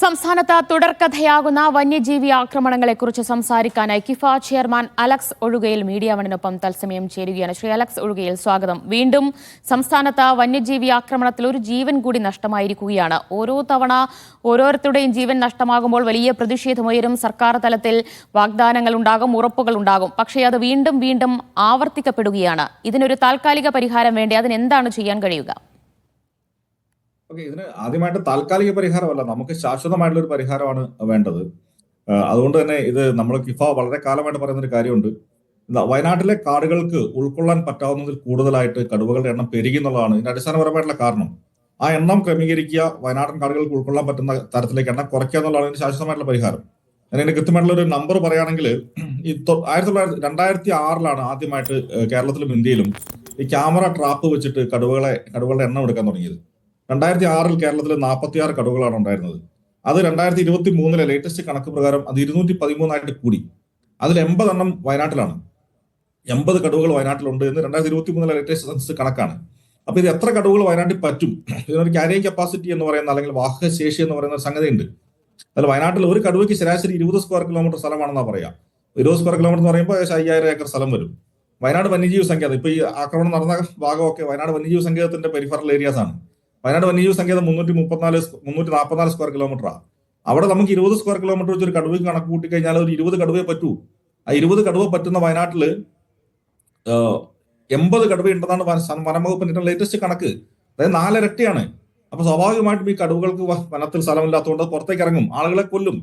സംസ്ഥാനത്ത് തുടർക്കഥയാകുന്ന വന്യജീവി ആക്രമണങ്ങളെക്കുറിച്ച് സംസാരിക്കാനായി KIFA chairman Alex Ozhukayil media വണിനൊപ്പം തത്സമയം ചേരുകയാണ്. ശ്രീ അലക്സ് ഒഴുകയിൽ, സ്വാഗതം. വീണ്ടും സംസ്ഥാനത്ത് വന്യജീവി ആക്രമണത്തിൽ ഒരു ജീവൻ കൂടി നഷ്ടമായിരിക്കുകയാണ്. ഓരോ തവണ ഓരോരുത്തരുടെയും ജീവൻ നഷ്ടമാകുമ്പോൾ വലിയ പ്രതിഷേധമുയരും. സർക്കാർ തലത്തിൽ വാഗ്ദാനങ്ങൾ ഉണ്ടാകും, ഉറപ്പുകൾ ഉണ്ടാകും. പക്ഷേ അത് വീണ്ടും വീണ്ടും ആവർത്തിക്കപ്പെടുകയാണ്. ഇതിനൊരു താൽക്കാലിക പരിഹാരം വേണ്ടി അതിനെന്താണ് ചെയ്യാൻ കഴിയുക? ഇതിന് ആദ്യമായിട്ട് താൽക്കാലിക പരിഹാരമല്ല, നമുക്ക് ശാശ്വതമായിട്ടുള്ള ഒരു പരിഹാരമാണ് വേണ്ടത്. അതുകൊണ്ട് തന്നെ ഇത് നമ്മൾ കിഫ വളരെ കാലമായിട്ട് പറയുന്ന ഒരു കാര്യമുണ്ട്. വയനാട്ടിലെ കാടുകൾക്ക് ഉൾക്കൊള്ളാൻ പറ്റാവുന്നതിൽ കൂടുതലായിട്ട് കടുവകളുടെ എണ്ണം പെരുകി എന്നുള്ളതാണ് ഇതിന്റെ അടിസ്ഥാനപരമായിട്ടുള്ള കാരണം. ആ എണ്ണം ക്രമീകരിക്കുക, വയനാടൻ കാടുകൾക്ക് ഉൾക്കൊള്ളാൻ പറ്റുന്ന തരത്തിലേക്ക് എണ്ണം കുറയ്ക്കുക എന്നുള്ളതാണ് ഇതിന് ശാശ്വതമായിട്ടുള്ള പരിഹാരം. അതിന് കൃത്യമായിട്ടുള്ള ഒരു നമ്പർ പറയുകയാണെങ്കിൽ, ഈ 2006 ആദ്യമായിട്ട് കേരളത്തിലും ഇന്ത്യയിലും ഈ ക്യാമറ ട്രാപ്പ് വെച്ചിട്ട് കടുവകളുടെ എണ്ണം എടുക്കാൻ തുടങ്ങിയത്. 2006 കേരളത്തിൽ 46 കടുവകളാണ് ഉണ്ടായിരുന്നത്. അത് 2023 ലേറ്റസ്റ്റ് കണക്ക് പ്രകാരം അത് 213 കൂടി. അതിൽ 80 എണ്ണം വയനാട്ടിലാണ്. 80 കടുവകൾ വയനാട്ടിലുണ്ട് എന്ന് 2023 ലേറ്റസ്റ്റ് സെൻസസ് കണക്കാണ്. അപ്പൊ ഇത് എത്ര കടുവകൾ വയനാട്ടിൽ പറ്റും? ഇതിനൊരു ക്യാരിയിങ് കപ്പാസിറ്റി എന്ന് പറയുന്ന, അല്ലെങ്കിൽ വാഹക ശേഷി എന്ന് പറയുന്ന ഒരു സംഗതിയുണ്ട്. അതിൽ വയനാട്ടിൽ ഒരു കടുവയ്ക്ക് ശരാശരി 20 സ്ക്വയർ കിലോമീറ്റർ സ്ഥലമാണെന്നാ പറയാം. 20 സ്ക്വയർ കിലോമീറ്റർ എന്ന് പറയുമ്പോൾ 5000 ഏക്കർ സ്ഥലം വരും. വയനാട് വന്യജീവി സങ്കേതം, ഇപ്പൊ ഈ ആക്രമണം നടന്ന ഭാഗമൊക്കെ വയനാട് വന്യജീവി സങ്കേതത്തിന്റെ പെരിഫറൽ ഏരിയാസ് ആണ്. വയനാട് വന്യജീവി സങ്കേതം 344 സ്ക്വയർ കിലോമീറ്ററാണ്. അവിടെ നമുക്ക് 20 സ്ക്വയർ കിലോമീറ്റർ വെച്ച് ഒരു കടുവയ്ക്ക് കണക്ക് കൂട്ടി കഴിഞ്ഞാൽ ഒരു 20 കടുവയെ പറ്റൂ. ആ 20 കടുവ പറ്റുന്ന വയനാട്ടില് 80 കടുവ ഉണ്ടെന്നാണ് വനംവകുപ്പിന്റെ ലേറ്റസ്റ്റ് കണക്ക്. അതായത് 4 ഇരട്ടിയാണ്. അപ്പൊ സ്വാഭാവികമായിട്ടും ഈ കടുവകൾക്ക് വനത്തിൽ സ്ഥലമില്ലാത്തതുകൊണ്ട് പുറത്തേക്ക് ഇറങ്ങും, ആളുകളെ കൊല്ലും.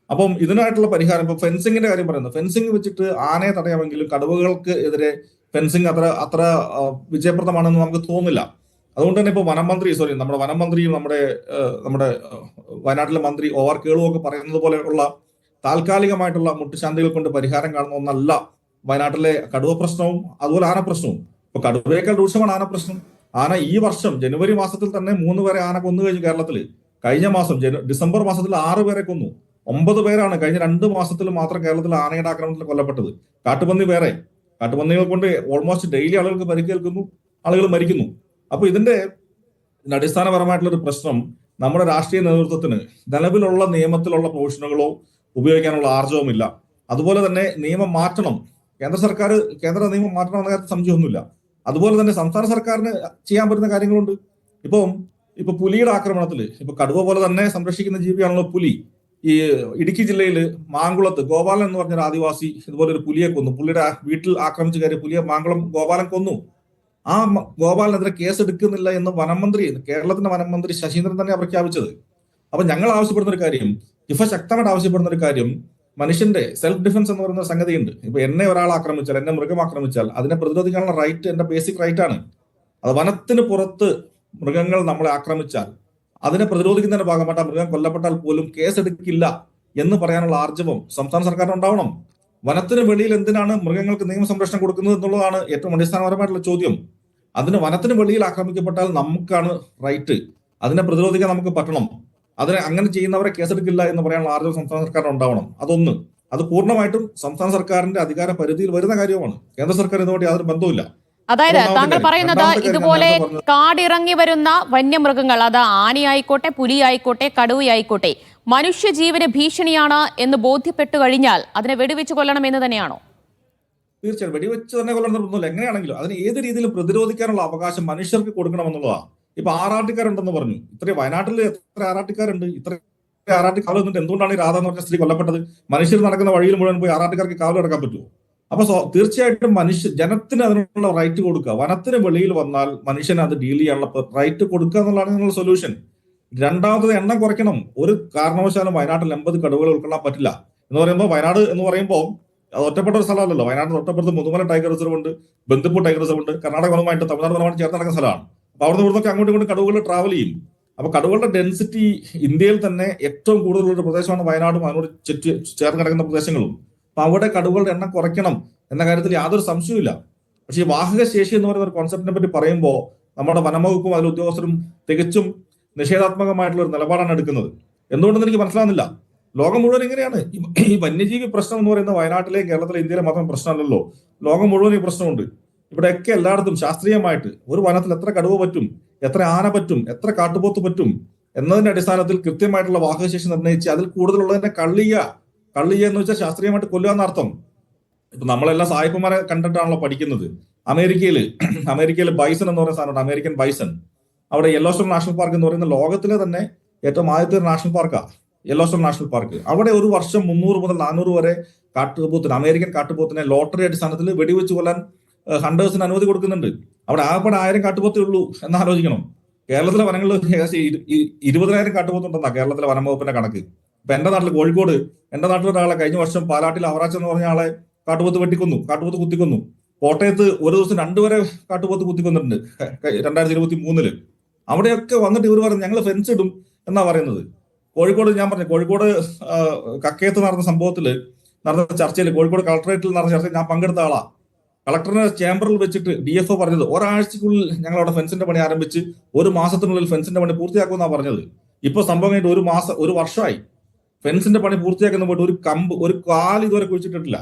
അപ്പം ഇതിനായിട്ടുള്ള പരിഹാരം, ഇപ്പൊ ഫെൻസിങ്ങിന്റെ കാര്യം പറയുന്നത്, ഫെൻസിങ് വെച്ചിട്ട് ആനയെ തടയാമെങ്കിലും കടുവകൾക്ക് എതിരെ ഫെൻസിങ് അത്ര വിജയപ്രദമാണെന്ന് നമുക്ക് തോന്നുന്നില്ല. അതുകൊണ്ട് തന്നെ ഇപ്പൊ നമ്മുടെ വനം മന്ത്രിയും നമ്മുടെ വയനാട്ടിലെ മന്ത്രി OR കേളുവും ഒക്കെ പറയുന്നത് പോലെയുള്ള താൽക്കാലികമായിട്ടുള്ള മുട്ടുശാന്തികൾ കൊണ്ട് പരിഹാരം കാണുന്ന ഒന്നല്ല വയനാട്ടിലെ കടുവ പ്രശ്നവും അതുപോലെ ആന പ്രശ്നവും. ഇപ്പൊ കടുവയേക്കാൾ രൂക്ഷമാണ് ആന പ്രശ്നം. ആന ഈ വർഷം ജനുവരി മാസത്തിൽ തന്നെ 3 പേരെ ആന കൊന്നു കഴിഞ്ഞു കേരളത്തിൽ. കഴിഞ്ഞ മാസം ഡിസംബർ മാസത്തിൽ 6 പേരെ കൊന്നു. 9 പേരാണ് കഴിഞ്ഞ 2 മാസത്തിൽ മാത്രം കേരളത്തിൽ ആനയുടെ ആക്രമണത്തിൽ കൊല്ലപ്പെട്ടത്. കാട്ടുപന്നികൾ കൊണ്ട് ഓൾമോസ്റ്റ് ഡെയിലി ആളുകൾക്ക് പരിക്കേൽക്കുന്നു, ആളുകൾ മരിക്കുന്നു. അപ്പൊ ഇതിന്റെ അടിസ്ഥാനപരമായിട്ടുള്ള ഒരു പ്രശ്നം നമ്മുടെ രാഷ്ട്രീയ നേതൃത്വത്തിന് നിലവിലുള്ള നിയമത്തിലുള്ള പ്രൊവിഷനുകളോ ഉപയോഗിക്കാനുള്ള ആർജവുമില്ല. അതുപോലെ തന്നെ നിയമം മാറ്റണം. കേന്ദ്ര നിയമം മാറ്റണം എന്ന കാര്യത്തിൽ സംശയമൊന്നുമില്ല. അതുപോലെ തന്നെ സംസ്ഥാന സർക്കാരിന് ചെയ്യാൻ പറ്റുന്ന കാര്യങ്ങളുണ്ട്. ഇപ്പൊ പുലിയുടെ ആക്രമണത്തിൽ, ഇപ്പൊ കടുവ പോലെ തന്നെ സംരക്ഷിക്കുന്ന ജീവിയാണല്ലോ പുലി. ഈ ഇടുക്കി ജില്ലയിൽ മാങ്കുളത്ത് ഗോപാലൻ എന്ന് പറഞ്ഞൊരു ആദിവാസി ഇതുപോലെ ഒരു പുലിയെ കൊന്നു. പുലിയുടെ വീട്ടിൽ ആക്രമിച്ച് കയറിയ പുലിയെ ഗോപാലൻ കൊന്നു. ആ ഗോപാലിനെതിരെ കേസ് എടുക്കുന്നില്ല എന്ന് കേരളത്തിന്റെ വനം മന്ത്രി ശശീന്ദ്രൻ തന്നെയാണ് പ്രഖ്യാപിച്ചത്. അപ്പൊ ഞങ്ങൾ ആവശ്യപ്പെടുന്ന ഒരു കാര്യം, കിഫ ശക്തമായിട്ട് ആവശ്യപ്പെടുന്ന ഒരു കാര്യം, മനുഷ്യന്റെ സെൽഫ് ഡിഫൻസ് എന്ന് പറയുന്ന സംഗതിയുണ്ട്. ഇപ്പൊ എന്നെ ഒരാൾ ആക്രമിച്ചാൽ, എന്നെ മൃഗം ആക്രമിച്ചാൽ അതിനെ പ്രതിരോധിക്കാനുള്ള റൈറ്റ് എന്റെ ബേസിക് റൈറ്റ് ആണ്. അത് വനത്തിന് പുറത്ത് മൃഗങ്ങൾ നമ്മളെ ആക്രമിച്ചാൽ അതിനെ പ്രതിരോധിക്കുന്നതിന്റെ ഭാഗമായിട്ട് ആ മൃഗം കൊല്ലപ്പെട്ടാൽ പോലും കേസ് എടുക്കില്ല എന്ന് പറയാനുള്ള ആർജവം സംസ്ഥാന സർക്കാരിന് ഉണ്ടാവണം. വനത്തിന് വെളിയിൽ എന്തിനാണ് മൃഗങ്ങൾക്ക് നിയമസംരക്ഷണം കൊടുക്കുന്നത് എന്നുള്ളതാണ് ഏറ്റവും അടിസ്ഥാനപരമായിട്ടുള്ള ചോദ്യം. അതിന് വനത്തിന് വെളിയിൽ ആക്രമിക്കപ്പെട്ടാൽ നമുക്കാണ് റൈറ്റ്, അതിനെ പ്രതിരോധിക്കാൻ നമുക്ക് പറ്റണം. അങ്ങനെ ചെയ്യുന്നവരെ കേസെടുക്കില്ല എന്ന് പറയാനുള്ള ആർജവം സംസ്ഥാന സർക്കാരിന് ഉണ്ടാവണം. അത് പൂർണ്ണമായിട്ടും സംസ്ഥാന സർക്കാരിന്റെ അധികാര പരിധിയിൽ വരുന്ന കാര്യമാണ്. കേന്ദ്ര സർക്കാർ ഇതുമായിട്ട് യാതൊരു ബന്ധവുമില്ല. അതായത് താങ്കൾ പറയുന്നത് ഇതുപോലെ കാടിറങ്ങി വരുന്ന വന്യമൃഗങ്ങൾ, അത് ആനയായിക്കോട്ടെ, പുലിയായിക്കോട്ടെ, കടുവയായിക്കോട്ടെ, മനുഷ്യജീവന് ഭീഷണിയാണ് എന്ന് ബോധ്യപ്പെട്ടു കഴിഞ്ഞാൽ അതിനെ വെടിവെച്ച് കൊല്ലണം എന്ന് തന്നെയാണോ? തീർച്ചയായും വെടിവെച്ച് തന്നെ കൊല്ലണമെന്നൊന്നുമില്ല. എങ്ങനെയാണെങ്കിലും അതിന് ഏത് രീതിയിലും പ്രതിരോധിക്കാനുള്ള അവകാശം മനുഷ്യർക്ക് കൊടുക്കണമെന്നുള്ളതാണ്. ഇപ്പൊ ആറാട്ടിക്കാരുണ്ടെന്ന് പറഞ്ഞു. വയനാട്ടിൽ എത്ര ആറാട്ടിക്കാരുണ്ട്? ഇത്ര ആറാട്ടിക്കാർ എന്നിട്ട് എന്തുകൊണ്ടാണ് ഈ രാധ എന്ന് പറഞ്ഞ സ്ത്രീ കൊല്ലപ്പെട്ടത്? മനുഷ്യർ നടക്കുന്ന വഴിയിൽ മുഴുവൻ പോയി ആറാട്ടിക്കാർക്ക് കാവൽ കിടക്കാൻ പറ്റുമോ? അപ്പൊ തീർച്ചയായിട്ടും ജനത്തിന് അതിനുള്ള റൈറ്റ് കൊടുക്കുക. വനത്തിന് വെളിയിൽ വന്നാൽ മനുഷ്യന് അത് ഡീൽ ചെയ്യാനുള്ള റൈറ്റ് കൊടുക്കുക എന്നുള്ളതാണ് ഇതിനുള്ള സൊല്യൂഷൻ. രണ്ടാമത്തത് എണ്ണം കുറയ്ക്കണം. ഒരു കാരണവശാലും വയനാട്ടിൽ 80 കടുവകൾ ഉൾക്കൊള്ളാൻ പറ്റില്ല. വയനാട് എന്ന് പറയുമ്പോൾ അത് ഒറ്റപ്പെട്ട ഒരു സ്ഥലമല്ലല്ലോ. വയനാട് തൊട്ടപ്പുറത്ത് മുതുമല ടൈഗർ റിസർവ് ഉണ്ട്, ബന്ദിപ്പൂർ ടൈഗർ റിസർവ് ഉണ്ട്, കർണാടക വനമായിട്ട് തമിഴ്നാട് വനമായിട്ട് ചേർന്ന് നടക്കുന്ന സ്ഥലമാണ്. അപ്പൊ അവിടെ നിന്നൊക്കെ അങ്ങോട്ടും ഇങ്ങോട്ടും കടുവകൾ ട്രാവൽ ചെയ്യും. അപ്പൊ കടുവകളുടെ ഡെൻസിറ്റി ഇന്ത്യയിൽ തന്നെ ഏറ്റവും കൂടുതലുള്ള ഒരു പ്രദേശമാണ് വയനാടും അതിനോട് ചേർന്ന് കിടക്കുന്ന പ്രദേശങ്ങളും. അപ്പൊ അവിടെ കടുവകളുടെ എണ്ണം കുറയ്ക്കണം എന്ന കാര്യത്തിൽ യാതൊരു സംശയവുമില്ല. പക്ഷേ ഈ വാഹക ശേഷി എന്ന് പറയുന്ന ഒരു കോൺസെപ്റ്റിനെ പറ്റി പറയുമ്പോൾ നമ്മുടെ വനംവകുപ്പും അതിലെ ഉദ്യോഗസ്ഥരും തികച്ചും നിഷേധാത്മകമായിട്ടുള്ള ഒരു നിലപാടാണ് എടുക്കുന്നത്. എന്തുകൊണ്ടെന്ന് എനിക്ക് മനസ്സിലാവുന്നില്ല. ലോകം മുഴുവൻ എങ്ങനെയാണ് ഈ വന്യജീവി പ്രശ്നം എന്ന് പറയുന്നത് വയനാട്ടിലെ, കേരളത്തിലെ, ഇന്ത്യയിലെ മാത്രം പ്രശ്നമല്ലല്ലോ. ലോകം മുഴുവൻ ഈ പ്രശ്നമുണ്ട്. ഇവിടെയൊക്കെ എല്ലായിടത്തും ശാസ്ത്രീയമായിട്ട് ഒരു വനത്തിൽ എത്ര കടുവ പറ്റും, എത്ര ആന പറ്റും, എത്ര കാട്ടുപോത്ത് പറ്റും, എന്നതിന്റെ അടിസ്ഥാനത്തിൽ കൃത്യമായിട്ടുള്ള വാഹകശേഷി നിർണ്ണയിച്ച് അതിൽ കൂടുതലുള്ളതിനെ കള്ളിയ എന്ന് വെച്ചാൽ ശാസ്ത്രീയമായിട്ട് കൊല്ലുക എന്നർത്ഥം. ഇപ്പൊ നമ്മളെല്ലാം സായിപ്പന്മാരെ കണ്ടിട്ടാണല്ലോ പഠിക്കുന്നത്. അമേരിക്കയിൽ ബൈസൺ എന്ന് പറയുന്ന സാധനമുണ്ട്, അമേരിക്കൻ ബൈസൺ. അവിടെ യെല്ലോസ്റ്റോൺ നാഷണൽ പാർക്ക് എന്ന് പറയുന്ന ലോകത്തിലെ തന്നെ ഏറ്റവും ആദ്യത്തെ നാഷണൽ പാർക്കാണ് യെല്ലോസ്റ്റോൺ നാഷണൽ പാർക്ക്. അവിടെ ഒരു വർഷം 300 മുതൽ 400 വരെ അമേരിക്കൻ കാട്ടുപോത്തിനെ ലോട്ടറി അടിസ്ഥാനത്തിൽ വെടിവെച്ച് കൊല്ലാൻ ഹണ്ടേഴ്സിന് അനുമതി കൊടുക്കുന്നുണ്ട്. അവിടെ ആകെപ്പാടെ 1000 കാട്ടുപോത്തേ ഉള്ളൂ എന്ന് ആലോചിക്കണം. കേരളത്തിലെ വനങ്ങളിൽ ഏകദേശം 20,000 കാട്ടുപോത്തുണ്ടെന്നാ കേരളത്തിലെ വനംവകുപ്പിന്റെ കണക്ക്. ഇപ്പൊ എന്റെ നാട്ടിൽ കോഴിക്കോട്, എന്റെ നാട്ടിലൊരാളെ കഴിഞ്ഞ വർഷം പാലാട്ടിൽ അവറാച്ച് എന്ന് പറഞ്ഞ ആളെ കാട്ടുപോത്ത് കാട്ടുപോത്ത് കുത്തിക്കൊന്നു. കോട്ടയത്ത് ഒരു ദിവസം 2 വരെ കാട്ടുപോത്ത് കുത്തിക്കൊന്നിട്ടുണ്ട് 2023. അവിടെയൊക്കെ വന്നിട്ട് ഇവർ പറഞ്ഞു ഞങ്ങൾ ഫെൻസ് ഇടും എന്നാ പറയുന്നത്. കോഴിക്കോട് ഞാൻ പറഞ്ഞു, കോഴിക്കോട് കക്കയത്ത് നടന്ന ചർച്ചയിൽ, കോഴിക്കോട് കളക്ടറേറ്റിൽ നടന്ന ചർച്ചയിൽ ഞാൻ പങ്കെടുത്ത ആളാ. കളക്ടറിനെ ചേംബറിൽ വെച്ചിട്ട് DFO പറഞ്ഞത് ഒരാഴ്ചക്കുള്ളിൽ ഞങ്ങൾ അവിടെ ഫെൻസിന്റെ പണി ആരംഭിച്ച് 1 മാസത്തിനുള്ളിൽ ഫെൻസിന്റെ പണി പൂർത്തിയാക്കുമെന്നാണ് പറഞ്ഞത്. ഇപ്പൊ സംഭവം കഴിഞ്ഞിട്ട് 1 വർഷമായി ഫെൻസിന്റെ പണി പൂർത്തിയാക്കുന്ന പോയിട്ട് ഒരു കാൽ ഇതുവരെ കുഴിച്ചിട്ടിട്ടില്ല.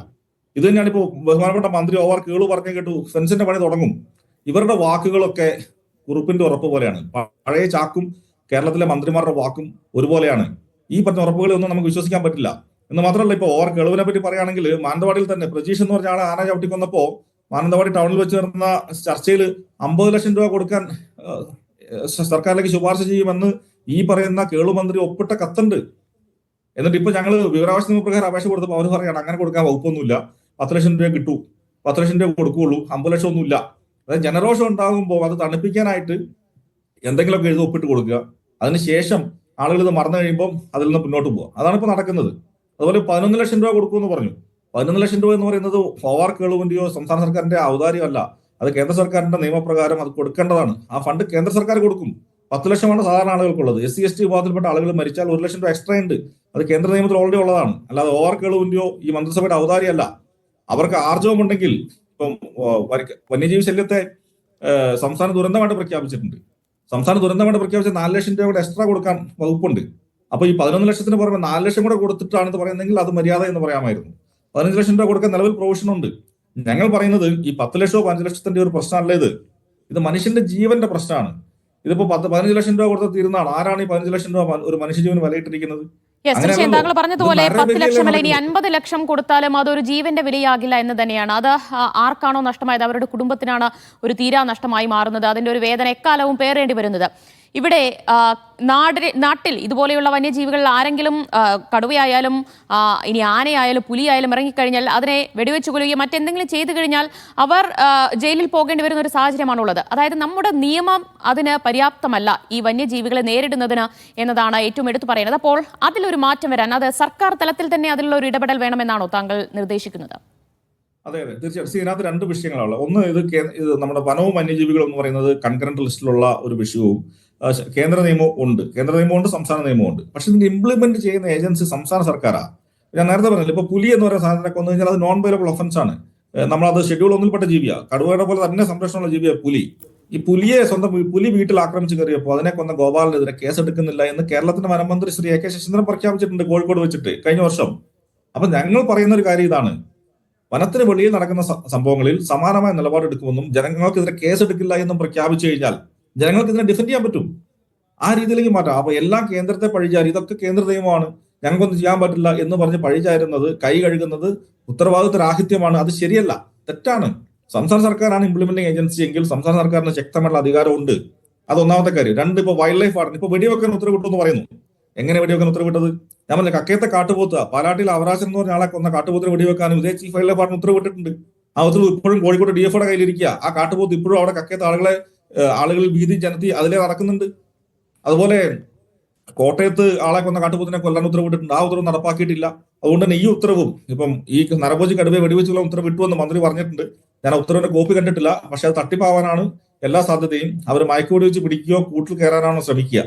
ഇത് തന്നെയാണ് ഇപ്പോൾ ബഹുമാനപ്പെട്ട മന്ത്രി OR കേളു പറഞ്ഞു കേട്ടു, ഫെൻസിന്റെ പണി തുടങ്ങും. ഇവരുടെ വാക്കുകളൊക്കെ കുറുപ്പിന്റെ ഉറപ്പ് പോലെയാണ്. പഴയ ചാക്കും കേരളത്തിലെ മന്ത്രിമാരുടെ വാക്കും ഒരുപോലെയാണ്. ഈ പറഞ്ഞ ഉറപ്പുകളെ ഒന്നും നമുക്ക് വിശ്വസിക്കാൻ പറ്റില്ല. എന്ന് മാത്രമല്ല, ഇപ്പൊ OR കേളുവിനെ പറ്റി പറയുകയാണെങ്കിൽ മാനന്തവാടിയിൽ തന്നെ പ്രജീഷ് എന്ന് പറഞ്ഞ ആളെ ആന ചവിട്ടിക്കൊന്നപ്പോ മാനന്തവാടി ടൗണിൽ വെച്ച് നടന്ന ചർച്ചയിൽ 50 ലക്ഷം രൂപ കൊടുക്കാൻ സർക്കാരിലേക്ക് ശുപാർശ ചെയ്യുമെന്ന് ഈ പറയുന്ന കേളു മന്ത്രി ഒപ്പിട്ട കത്തുണ്ട്. എന്നിട്ട് ഇപ്പൊ ഞങ്ങൾ വിവരാവകാശ നിയമപ്രകാരം അപേക്ഷ കൊടുത്തപ്പോൾ അവർ പറയാണ് അങ്ങനെ കൊടുക്കാൻ വകുപ്പൊന്നുമില്ല, 10 ലക്ഷം രൂപ കിട്ടൂ, 10 ലക്ഷം രൂപ കൊടുക്കുകയുള്ളൂ, 50 ലക്ഷം ഒന്നുമില്ല. അതായത് ജനരോഷം ഉണ്ടാകുമ്പോൾ അത് തണുപ്പിക്കാനായിട്ട് എന്തെങ്കിലുമൊക്കെ എഴുതി ഒപ്പിട്ട് കൊടുക്കുക. അതിനുശേഷം ആളുകൾ ഇത് മറന്നു കഴിയുമ്പോൾ അതിൽ നിന്ന് മുന്നോട്ട് പോവുക. അതാണ് ഇപ്പൊ നടക്കുന്നത്. അതുപോലെ 11 ലക്ഷം രൂപ കൊടുക്കുമെന്ന് പറഞ്ഞു. 11 ലക്ഷം രൂപ എന്ന് പറയുന്നത് OR കേളുവിന്റെയോ സംസ്ഥാന സർക്കാരിന്റെ ഔദാര്യമല്ല. അത് കേന്ദ്ര സർക്കാരിന്റെ നിയമപ്രകാരം അത് കൊടുക്കേണ്ടതാണ്. ആ ഫണ്ട് കേന്ദ്ര സർക്കാർ കൊടുക്കും. 10 ലക്ഷമാണ് സാധാരണ ആളുകൾക്കുള്ളത്. SC ST വിഭാഗത്തിൽപ്പെട്ട ആളുകൾ മരിച്ചാൽ 1 ലക്ഷം രൂപ എക്സ്ട്രാ ഉണ്ട്. അത് കേന്ദ്ര നിയമത്തിൽ ഓൾറെഡി ഉള്ളതാണ്. അല്ലാതെ OR കേളുവിന്റെയോ ഈ മന്ത്രിസഭയുടെ ഔദാര്യമല്ല. അവർക്ക് ആർജവമുണ്ടെങ്കിൽ ഇപ്പം വന്യജീവി ശല്യത്തെ സംസ്ഥാന ദുരന്തമായിട്ട് പ്രഖ്യാപിച്ചിട്ടുണ്ട്. സംസ്ഥാന ദുരന്തമായിട്ട് പ്രഖ്യാപിച്ച 4 ലക്ഷം രൂപ കൂടെ എക്സ്ട്രാ കൊടുക്കാൻ വകുപ്പുണ്ട്. അപ്പൊ ഈ 11 ലക്ഷത്തിന് പുറമെ 4 ലക്ഷം കൂടെ കൊടുത്തിട്ടാണെന്ന് പറയുന്നെങ്കിൽ അത് മര്യാദ എന്ന് പറയാമായിരുന്നു. 15 ലക്ഷം രൂപ കൊടുക്കാൻ നിലവിൽ പ്രൊവിഷൻ ഉണ്ട്. ഞങ്ങൾ പറയുന്നത് ഈ 10 ലക്ഷമോ 5 ലക്ഷത്തിന്റെ ഒരു പ്രശ്നമല്ല ഇത് മനുഷ്യന്റെ ജീവന്റെ പ്രശ്നമാണ്. ഇതിപ്പോ 15 ലക്ഷം രൂപ കൊടുത്ത് തീരുന്നതാണ്. ആരാണ് ഈ 15 ലക്ഷം രൂപ ഒരു മനുഷ്യജീവന് വിലയിട്ടിരിക്കുന്നത്? താങ്കൾ പറഞ്ഞതുപോലെ 10 ലക്ഷമല്ല, ഇനി 50 ലക്ഷം കൊടുത്താലും അതൊരു ജീവന്റെ വിലയാകില്ല എന്ന് തന്നെയാണ്. അത് ആർക്കാണോ നഷ്ടമായത് അവരുടെ കുടുംബത്തിനാണ് ഒരു തീരാ നഷ്ടമായി മാറുന്നത്. അതിന്റെ ഒരു വേദന എക്കാലവും പേറേണ്ടി വരുന്നത്. ഇവിടെ നാട്ടിൽ ഇതുപോലെയുള്ള വന്യജീവികളിൽ ആരെങ്കിലും കടുവയായാലും ഇനി ആനയായാലും പുലിയായാലും ഇറങ്ങിക്കഴിഞ്ഞാൽ അതിനെ വെടിവെച്ച് കൊല്ലുകയും മറ്റെന്തെങ്കിലും ചെയ്തു കഴിഞ്ഞാൽ അവർ ജയിലിൽ പോകേണ്ടി വരുന്ന ഒരു സാഹചര്യമാണുള്ളത്. അതായത് നമ്മുടെ നിയമം അതിന് പര്യാപ്തമല്ല ഈ വന്യജീവികളെ നേരിടുന്നതിന് എന്നതാണ് ഏറ്റവും എടുത്തു പറയുന്നത്. അപ്പോൾ അതിലൊരു മാറ്റം വരാൻ അത് സർക്കാർ തലത്തിൽ തന്നെ അതിലുള്ള ഒരു ഇടപെടൽ വേണമെന്നാണോ താങ്കൾ നിർദ്ദേശിക്കുന്നത്? അതെ, തീർച്ചയായിട്ടും. ഇതിനകത്ത് 2 വിഷയങ്ങളാണ്. ഒന്ന്, ഇത് നമ്മുടെ വനവും വന്യജീവികളും എന്ന് പറയുന്നത് കൺകറന്റ് ലിസ്റ്റിലുള്ള ഒരു വിഷയവും കേന്ദ്ര നിയമവും ഉണ്ട്, സംസ്ഥാന നിയമമുണ്ട്. പക്ഷെ ഇതിന്റെ ഇംപ്ലിമെന്റ് ചെയ്യുന്ന ഏജൻസി സംസ്ഥാന സർക്കാരാണ്. ഞാൻ നേരത്തെ പറഞ്ഞില്ല, ഇപ്പൊ പുലി എന്ന് പറയുന്ന സാധനത്തെ കൊന്നു കഴിഞ്ഞാൽ അത് നോൺ ബൈലബിൾ ഒഫൻസ് ആണ്. നമ്മളത് ഷെഡ്യൂൾ 1-ൽപ്പെട്ട ജീവിയാണ്. കടുവയുടെ പോലെ തന്നെ സംരക്ഷണമുള്ള ജീവിയാണ് പുലി. ഈ പുലി വീട്ടിൽ ആക്രമിച്ച് കയറിയപ്പോൾ അതിനെ കൊന്ന ഗോപാലിനെതിരെ കേസെടുക്കുന്നില്ല എന്ന് കേരളത്തിന്റെ വനമന്ത്രി ശ്രീ AK ശശീന്ദ്രൻ പ്രഖ്യാപിച്ചിട്ടുണ്ട് കോഴിക്കോട് വെച്ചിട്ട് കഴിഞ്ഞ വർഷം. അപ്പൊ ഞങ്ങൾ പറയുന്ന ഒരു കാര്യം ഇതാണ്: വനത്തിന് വെളിയിൽ നടക്കുന്ന സംഭവങ്ങളിൽ സമാനമായ നിലപാടെടുക്കുമെന്നും ജനങ്ങൾക്കെതിരെ കേസെടുക്കില്ല എന്നും പ്രഖ്യാപിച്ചു കഴിഞ്ഞാൽ ജനങ്ങൾക്ക് ഇതിനെ ഡിഫെൻഡ് ചെയ്യാൻ പറ്റും. ആ രീതിയിലേക്ക് മാറ്റാം. അപ്പൊ എല്ലാം കേന്ദ്രത്തെ പഴിചാരി, ഇതൊക്കെ കേന്ദ്ര നിയമമാണ്, ഞങ്ങൾക്കൊന്നും ചെയ്യാൻ പറ്റില്ല എന്ന് പറഞ്ഞ് പഴിചാരുന്നത്, കൈ കഴുകുന്നത് ഉത്തരവാദിത്വ രാഹിത്യമാണ്. അത് ശരിയല്ല, തെറ്റാണ്. സംസ്ഥാന സർക്കാരാണ് ഇംപ്ലിമെന്റിംഗ് ഏജൻസി എങ്കിൽ സംസ്ഥാന സർക്കാരിന് ശക്തമായിട്ടുള്ള അധികാരമുണ്ട്. അത് ഒന്നാമത്തെ കാര്യം. 2, ഇപ്പൊ വൈൽഡ് ലൈഫ് വാർഡൻ ഇപ്പൊ വെടിവെക്കാൻ ഉത്തരവിട്ടു എന്ന് പറയുന്നു. എങ്ങനെ വെടിവെക്കാൻ ഉത്തരവിട്ടത്? ഞാൻ പറഞ്ഞ കക്കയത്തെ കാട്ടുപോത്ത് പാലാട്ടിൽ അവറാച്ചൻ എന്ന് പറഞ്ഞ ആളെ കൊന്ന കാട്ടുപോത്തിന് വെടിവെക്കാനും ഇതേ ചീഫ് വൈൽഡ് ലൈഫ് വാർഡൻ ഉത്തരവിട്ടിട്ടുണ്ട്. ആ ഉത്തരവ് ഇപ്പോഴും കോഴിക്കോട് DFOയുടെ കയ്യിലിരിക്കുക. ആ കാട്ടുപോത്ത് ഇപ്പോഴും അവിടെ കക്കയത്തെ ആളുകൾ ഭീതി ജനത്തി അതിലേ നടക്കുന്നുണ്ട്. അതുപോലെ കോട്ടയത്ത് ആളെ കൊന്ന കാട്ടുപോത്തിനെ കൊല്ലാൻ ഉത്തരവിട്ടിട്ടുണ്ട്. ആ ഉത്തരവ് നടപ്പാക്കിയിട്ടില്ല. അതുകൊണ്ട് തന്നെ ഈ ഉത്തരവും ഇപ്പം ഈ നരഭോജി കടുവയെ വെടിവെച്ചുള്ള ഉത്തരവ് വിട്ടുവെന്ന് മന്ത്രി പറഞ്ഞിട്ടുണ്ട്. ഞാൻ ആ ഉത്തരവിന്റെ കോപ്പി കണ്ടിട്ടില്ല. പക്ഷെ അത് തട്ടിപ്പാവാനാണ് എല്ലാ സാധ്യതയും. അവർ മയക്കുവെടി വെച്ച് പിടിക്കുകയോ കൂട്ടിൽ കയറാനാണോ ശ്രമിക്കുക.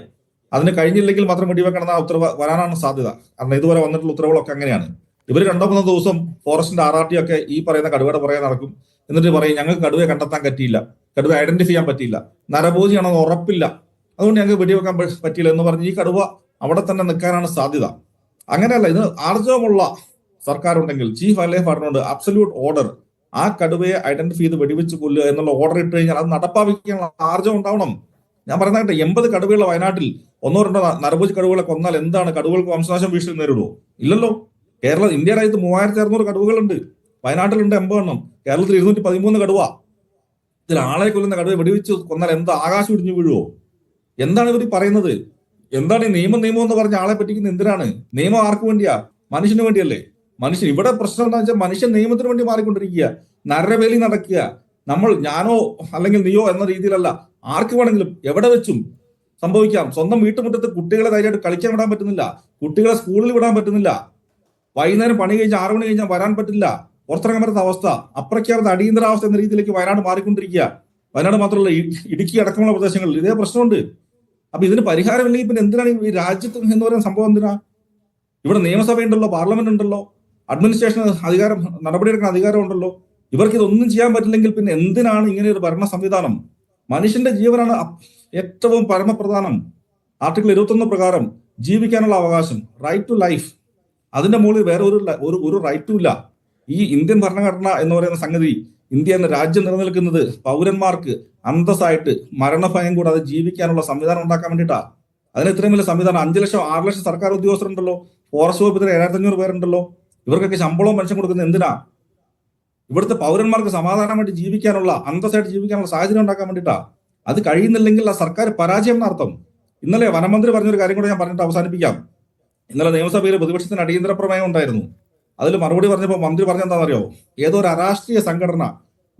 അതിന് കഴിഞ്ഞില്ലെങ്കിൽ മാത്രം വെടിവെക്കണം ആ ഉത്തരവ് വരാനാണ് സാധ്യത. കാരണം ഇതുവരെ വന്നിട്ടുള്ള ഉത്തരവുകളൊക്കെ അങ്ങനെയാണ്. ഇവർ 2-3 ദിവസം ഫോറസ്റ്റിന്റെ RRT ഒക്കെ ഈ പറയുന്ന കടുവയുടെ പുറകെ നടക്കും. എന്നിട്ട് പറയും ഞങ്ങൾക്ക് കടുവയെ കണ്ടെത്താൻ പറ്റിയില്ല, കടുവ ഐഡന്റിഫൈ ചെയ്യാൻ പറ്റിയില്ല, നരഭോജിയാണെന്ന് ഉറപ്പില്ല, അതുകൊണ്ട് ഞങ്ങൾക്ക് വെടിവെക്കാൻ പറ്റിയില്ല എന്ന് പറഞ്ഞ് ഈ കടുവ അവിടെ തന്നെ നിൽക്കാനാണ് സാധ്യത. അങ്ങനെയല്ല, ഇത് ആർജവമുള്ള സർക്കാർ ഉണ്ടെങ്കിൽ ചീഫ് വൈൽഡ് ലൈഫ് വാർഡനോട് അബ്സല്യൂട്ട് ഓർഡർ ആ കടുവയെ ഐഡന്റിഫൈ ചെയ്ത് വെടിവെച്ച് കൊല്ലുക എന്നുള്ള ഓർഡർ ഇട്ട് കഴിഞ്ഞാൽ അത് നടപ്പാക്കിക്കാനുള്ള ആർജവം ഉണ്ടാവണം. ഞാൻ പറയുന്നത് 80 കടുവയുള്ള വയനാട്ടിൽ ഒന്നോ രണ്ടോ നരഭോജി കടുവകളെ കൊന്നാൽ എന്താണ് കടുവകൾക്ക് വംശനാശം ഭീഷണി നേരിടുമോ? ഇല്ലല്ലോ. ഇന്ത്യ രാജ്യത്ത് 3600 കടുവകളുണ്ട്. വയനാട്ടിലുണ്ട് 80 എണ്ണം. കേരളത്തിൽ 213 കടുവ. ഇതിൽ ആളെ കൊല്ലുന്ന കടുവ വെടിവെച്ച് കൊന്നാൽ എന്താ ആകാശം ഇടിഞ്ഞു വീഴുവോ? എന്താണ് ഇവർ പറയുന്നത്? എന്താണ് ഈ നിയമം എന്ന് പറഞ്ഞ ആളെ പറ്റിക്കുന്നത്? എന്തിനാണ് നിയമം? ആർക്ക് വേണ്ടിയാ? മനുഷ്യന് വേണ്ടിയല്ലേ? മനുഷ്യൻ ഇവിടെ പ്രശ്നം എന്താ വെച്ചാൽ മനുഷ്യൻ നിയമത്തിന് വേണ്ടി മാറിക്കൊണ്ടിരിക്കുക, നരവേലി നടക്കുക. ഞാനോ അല്ലെങ്കിൽ നീയോ എന്ന രീതിയിലല്ല, ആർക്ക് വേണമെങ്കിലും എവിടെ വെച്ചും സംഭവിക്കാം. സ്വന്തം വീട്ടുമുറ്റത്ത് കുട്ടികളെ ധൈര്യമായിട്ട് കളിക്കാൻ വിടാൻ പറ്റുന്നില്ല, കുട്ടികളെ സ്കൂളിൽ വിടാൻ പറ്റുന്നില്ല, വൈകുന്നേരം പണി കഴിഞ്ഞ് 6 മണി കഴിഞ്ഞാൽ വരാൻ പറ്റില്ല, പുറത്തിറങ്ങാൻ പറ്റുന്ന അവസ്ഥ, അപ്രഖ്യാപിത അടിയന്തരാവസ്ഥ എന്ന രീതിയിലേക്ക് വയനാട് മാറിക്കൊണ്ടിരിക്കുക. വയനാട് മാത്രമല്ല, ഇടുക്കി അടക്കമുള്ള പ്രദേശങ്ങളിൽ ഇതേ പ്രശ്നമുണ്ട്. അപ്പൊ ഇതിന് പരിഹാരമില്ലെങ്കിൽ പിന്നെ എന്തിനാണ് ഈ രാജ്യത്ത് എന്ന് പറയുന്ന സംഭവം? എന്തിനാ? ഇവിടെ നിയമസഭയുണ്ടല്ലോ, പാർലമെന്റ് ഉണ്ടല്ലോ, അഡ്മിനിസ്ട്രേഷൻ അധികാരം, നടപടിയെടുക്കുന്ന അധികാരം ഉണ്ടല്ലോ. ഇവർക്ക് ഇതൊന്നും ചെയ്യാൻ പറ്റില്ലെങ്കിൽ പിന്നെ എന്തിനാണ് ഇങ്ങനെ ഒരു ഭരണ സംവിധാനം? മനുഷ്യന്റെ ജീവനാണ് ഏറ്റവും പരമപ്രധാനം. ആർട്ടിക്കിൾ 21 പ്രകാരം ജീവിക്കാനുള്ള അവകാശം, റൈറ്റ് ടു ലൈഫ്, അതിന്റെ മുകളിൽ വേറെ ഒരു റൈറ്റും ഇല്ല. ഈ ഇന്ത്യൻ ഭരണഘടന എന്ന് പറയുന്ന സംഗതി, ഇന്ത്യ എന്ന രാജ്യം നിലനിൽക്കുന്നത് പൗരന്മാർക്ക് അന്തസ്സായിട്ട് മരണഭയം കൂടാതെ ജീവിക്കാനുള്ള സംവിധാനം ഉണ്ടാക്കാൻ വേണ്ടിയിട്ടാ. അതിന് ഇത്രയും വലിയ സംവിധാനം. 5 ലക്ഷം 6 ലക്ഷം സർക്കാർ ഉദ്യോഗസ്ഥരുണ്ടല്ലോ, ഫോറസ്റ്റ് വകുപ്പിൽ 7500 പേരുണ്ടല്ലോ. ഇവർക്കൊക്കെ ശമ്പളവും പെൻഷൻ കൊടുക്കുന്നത് എന്തിനാ? ഇവിടുത്തെ പൗരന്മാർക്ക് സമാധാനമായിട്ട് ജീവിക്കാനുള്ള, അന്തസ്സായിട്ട് ജീവിക്കാനുള്ള സാഹചര്യം ഉണ്ടാക്കാൻ വേണ്ടിയിട്ടാ. അത് കഴിയുന്നില്ലെങ്കിൽ ആ സർക്കാർ പരാജയം എന്നർത്ഥം. ഇന്നലെ വനമന്ത്രി പറഞ്ഞൊരു കാര്യം കൂടെ ഞാൻ പറഞ്ഞിട്ട് അവസാനിപ്പിക്കാം. ഇന്നലെ നിയമസഭയിൽ പ്രതിപക്ഷത്തിന് അടിയന്തര പ്രമേയം ഉണ്ടായിരുന്നു. അതിൽ മറുപടി പറഞ്ഞപ്പോൾ മന്ത്രി പറഞ്ഞെന്താണെന്നറിയോ? ഏതോ ഒരു അരാഷ്ട്രീയ സംഘടന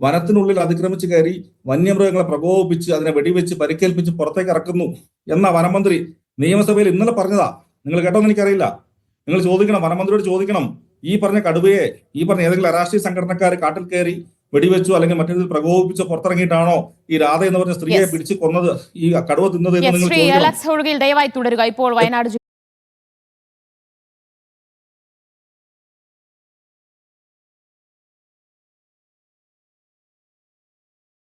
വനത്തിനുള്ളിൽ അതിക്രമിച്ച് കയറി വന്യമൃഗങ്ങളെ പ്രകോപിപ്പിച്ച് അതിനെ വെടിവെച്ച് പരിക്കേൽപ്പിച്ച് പുറത്തേക്ക് ഇറക്കുന്നു എന്ന വനമന്ത്രി നിയമസഭയിൽ ഇന്നലെ പറഞ്ഞതാ. നിങ്ങൾ കേട്ടോന്ന് എനിക്കറിയില്ല. നിങ്ങൾ ചോദിക്കണം, വനമന്ത്രിയോട് ചോദിക്കണം, ഈ പറഞ്ഞ കടുവയെ ഈ പറഞ്ഞ ഏതെങ്കിലും രാഷ്ട്രീയ സംഘടനക്കാർ കാട്ടിൽ കയറി വെടിവെച്ചോ അല്ലെങ്കിൽ മറ്റൊരു പ്രകോപിപ്പിച്ചോ പുറത്തിറങ്ങിയിട്ടാണോ ഈ രാധ എന്ന് പറഞ്ഞ സ്ത്രീയെ പിടിച്ച് കൊന്നത്, ഈ കടുവ തിന്നത് എന്ന് നിങ്ങൾ ചോദിക്കണം. ദയവായി തുടരുക. ഇപ്പോൾ വയനാട്